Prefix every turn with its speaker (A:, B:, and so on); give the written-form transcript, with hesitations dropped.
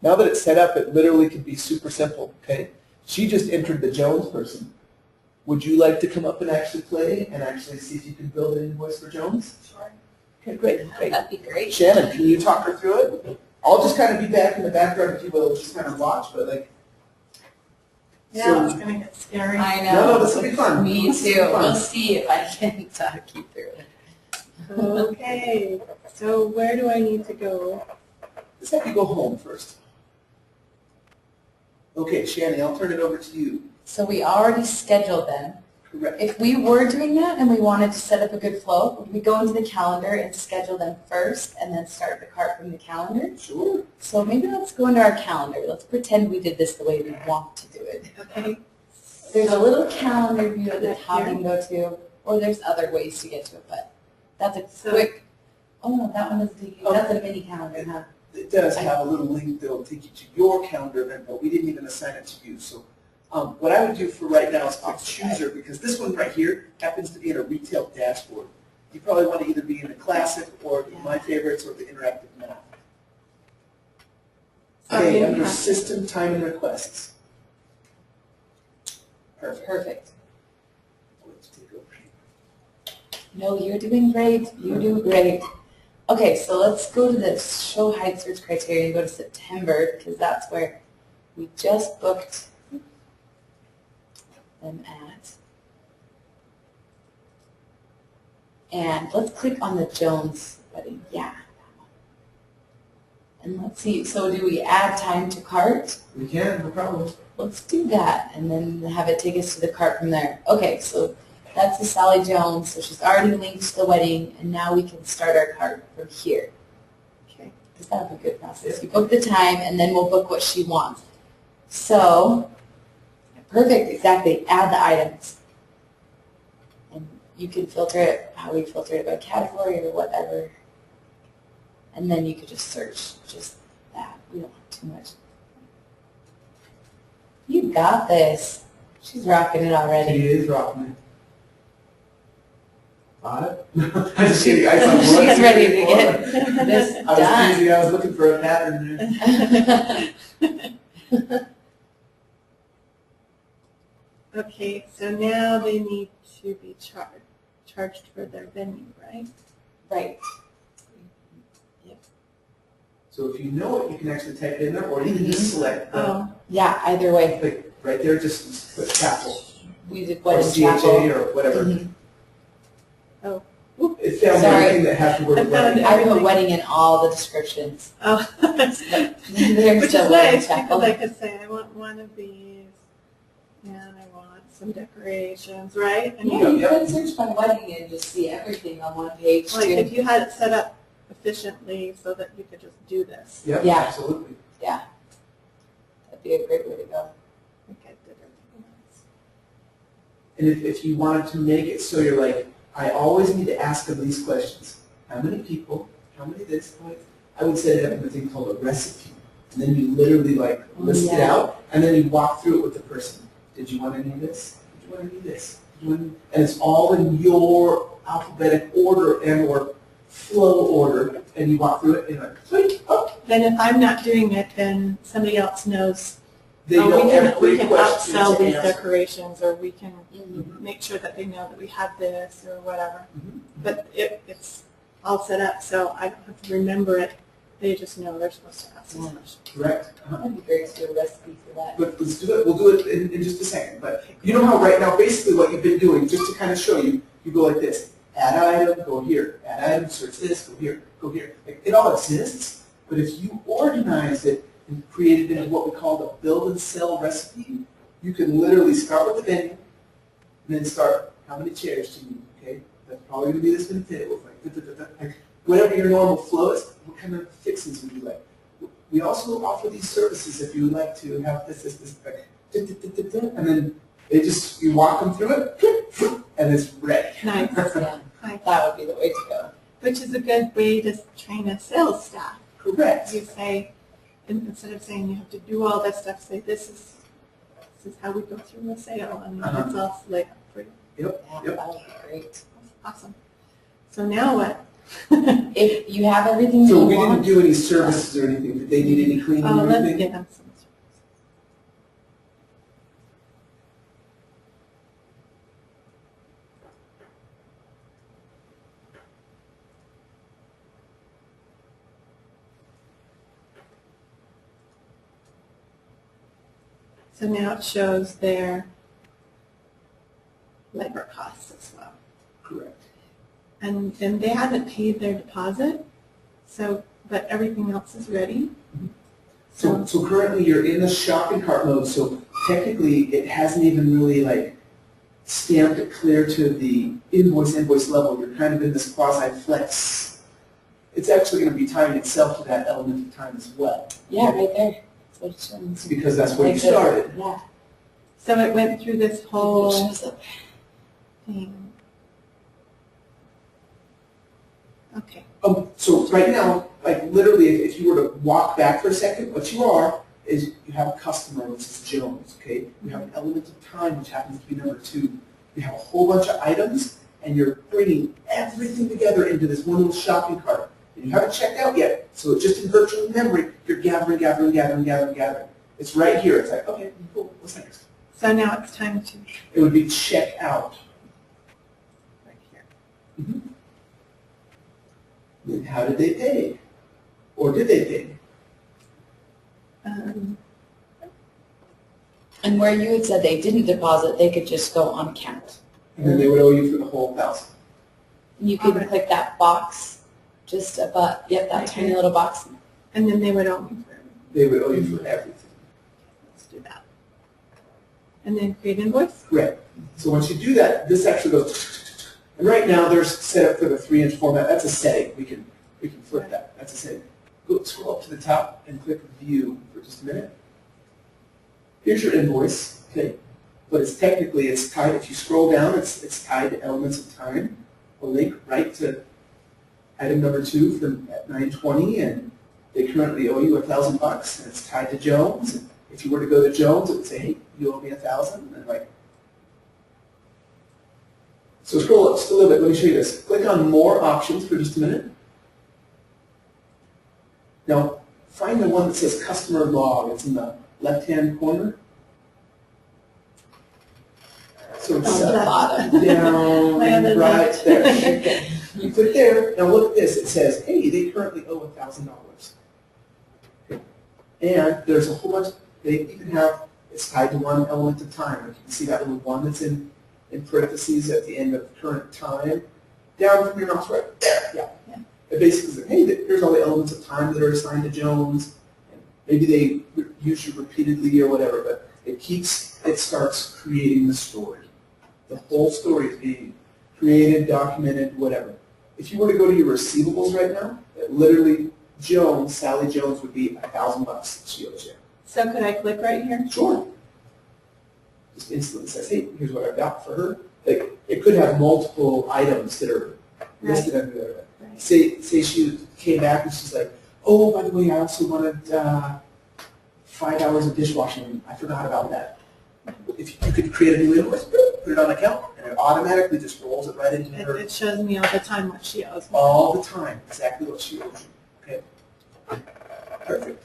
A: Now that it's set up, it literally could be super simple, okay? She just entered the Jones person. Would you like to come up and actually play and actually see if you can build an invoice for Jones?
B: Sure.
A: Okay, great.
B: That'd be great.
A: Shannon, can you talk her through it? I'll just kind of be back in the background, if you will, just kind of watch, but like.
C: Yeah,
A: so,
C: it's going to get scary.
B: I know.
A: No, this will be fun.
B: Me too. We'll see if I can talk you through it.
C: Okay, so where do I need to go?
A: Just have you go home first. Okay, Shannon, I'll turn it over to you.
B: So we already scheduled them.
A: Correct.
B: If we were doing that and we wanted to set up a good flow, would we go into the calendar and schedule them first and then start the cart from the calendar?
A: Sure.
B: So maybe let's go into our calendar. Let's pretend we did this the way we want to do it.
C: Okay.
B: There's a little calendar view at the top you can go to, or there's other ways to get to it, but that's a quick, oh no, that one doesn't take you, that's a mini calendar, huh?
A: It does have a little link that will take you to your calendar event, but we didn't even assign it to you. So what I would do for right now is click Chooser, because this one right here happens to be in a retail dashboard. You probably want to either be in the classic or my favorites or the interactive map. Okay, under System, Time, and Requests. Perfect.
B: Perfect.
A: Let's take over here.
B: No, you're doing great. You're doing great. Okay, so let's go to the show hide search criteria and go to September, because that's where we just booked them at. And let's click on the Jones wedding. Yeah. And let's see, so do we add time to cart?
A: We can, no problem.
B: Let's do that and then have it take us to the cart from there. Okay, so that's the Sally Jones, so she's already linked to the wedding, and now we can start our cart from here.
C: Okay.
B: Because that'll be a good process. We book the time, and then we'll book what she wants. So, perfect, exactly. Add the items. And you can filter it how we filter it by category or whatever. And then you could just search just that. We don't have too much. You got this. She's rocking it already.
A: She is rocking it. Got it?
B: She's ready to get this
A: I was
B: done.
A: crazy, I was looking for a pattern there.
C: Okay, so now they need to be charged for their venue, right?
B: Right.
A: So if you know it, you can actually type it in there, or you can just select the,
C: Oh,
B: Yeah, either way.
A: like, right there, just put chapel,
B: We did
A: or
B: wedding
A: CHA,
B: chapel.
A: or whatever.
B: Mhm.
A: It found
B: Sorry.
A: everything that has the word
C: I found
A: wedding.
B: I put wedding in all the descriptions.
C: oh.
B: There's
C: Which
B: the
C: is
B: wedding
C: nice,
B: chapel.
C: because I could say, I want one of these, and I want some decorations, right? And
B: Yeah, you
A: Yep.
B: could search by wedding and just see everything on one page
C: like
B: too.
C: if you had it set up efficiently so that you could just do this.
A: Yep,
B: Yeah.
A: absolutely.
B: That'd be a great way to go.
C: I think I did everything else.
A: And if you wanted to make it so you're like, I always need to ask them these questions. How many people? How many this? I would set it up in a thing called a recipe. And then you literally like list it out, and then you walk through it with the person. Did you want any of this? Did you want any of this? Did you want any? And it's all in your alphabetic order and or flow order, and you walk through it and like, sweet, oh.
C: Then if I'm not doing it, then somebody else knows.
A: They know
C: we
A: every
C: can
A: question
C: upsell
A: to
C: these
A: answer.
C: decorations, or we can
B: Mhm.
C: make sure that they know that we have this or whatever.
A: Mhm.
C: But it's all set up, so I don't have to remember it. They just know they're supposed to ask these questions.
A: Correct.
B: That'd be great to do a recipe for that.
A: But let's do it. We'll do it in just a second. But you know how right now, basically what you've been doing, just to kind of show you, you go like this. Add item, go here. Add item, search this, go here, go here. Like, it all exists, but if you organize it and create it into what we call the build and sell recipe, you can literally start with the venue, and then start, how many chairs do you need, okay? That's probably going to be this many tables, like whatever your normal flow is, what kind of fixings would you like? We also offer these services if you would like to have this, like, and then you walk them through it, and it's ready.
C: Nice.
B: Yeah, that would be the way to go.
C: Which is a good way to train a sales staff.
A: Correct.
C: You say, instead of saying you have to do all this stuff, say this is how we go through a sale, and it's all laid out for you.
A: Yep.
B: Yeah,
A: Yep.
B: that would be great.
C: Awesome. So now what?
B: If you have everything that
A: So
B: you
A: we didn't
B: want,
A: do any services or anything. Did they need any cleaning or
C: Let's
A: anything?
C: get them some. So now it shows their labor costs as well.
A: Correct.
C: And they haven't paid their deposit, so, but everything else is ready.
A: So currently you're in the shopping cart mode, so technically it hasn't even really like stamped it clear to the invoice level. You're kind of in this quasi-flex. It's actually going to be tying itself to that element of time as well.
B: yeah, right there. That's what it's showing.
A: It's because that's where you
B: Like this.
A: started.
B: Yeah.
C: So it went through this
B: It
C: whole
B: shows up.
C: thing. Okay.
A: So right now, like literally, if you were to walk back for a second, what you are is you have a customer, which is Jones, okay? You have an element of time, which happens to be number 2. You have a whole bunch of items, and you're bringing everything together into this one little shopping cart. And you haven't checked out yet, so it's just in virtual memory, you're gathering. It's right here. It's like, okay, cool, what's next?
C: So now it's time to
A: It would be check out.
C: right here.
A: Then how did they pay? Or did they pay?
B: And where you had said they didn't deposit, they could just go on count.
A: And then they would owe you for the whole 1,000.
B: You could
C: Alright.
B: click that box just above, yep, that tiny
C: Okay.
B: little box.
C: And then they would owe me for everything.
A: They would owe you for everything.
C: Let's do that. And then create invoice.
A: Correct. So once you do that, this actually goes, and right now there's set up for the 3-inch format. That's a setting. We can flip that. That's a setting. Go scroll up to the top and click View for just a minute. Here's your invoice, okay? But it's technically tied. If you scroll down, it's tied to elements of time. A link right to item number 2 from at 9:20, and they currently owe you $1,000, and it's tied to Jones. And if you were to go to Jones, it would say, hey, you owe me $1,000, and like. So scroll up just a little bit. Let me show you this. Click on More Options for just a minute. Now, find the one that says Customer Log. It's in the left-hand corner. So it's
B: On the bottom.
A: down
C: My other
A: right
C: left.
A: there. You click there. Now look at this. It says, hey, they currently owe $1,000. And there's a whole bunch. They even have, it's tied to one element of time. Like you can see that little one that's in parentheses at the end of current time. Down from your mouse right there. Yeah. It basically says, hey, here's all the elements of time that are assigned to Jones. And maybe they use you repeatedly or whatever, but it starts creating the story. The whole story is being created, documented, whatever. If you were to go to your receivables right now, literally Sally Jones would be $1,000 that she owes you.
C: So could I click right here?
A: Sure. Just instantly says, hey, here's what I've got for her. Like, it could have multiple items that are listed under there.
C: Right.
A: Say she came back and she's like, oh, by the way, I also wanted 5 hours of dishwashing. I forgot about that. If you could create a new invoice, put it on account, and it automatically just rolls it right into her
C: It shows me all the time what she owes me.
A: all the time, exactly what she owes you. Okay? Perfect.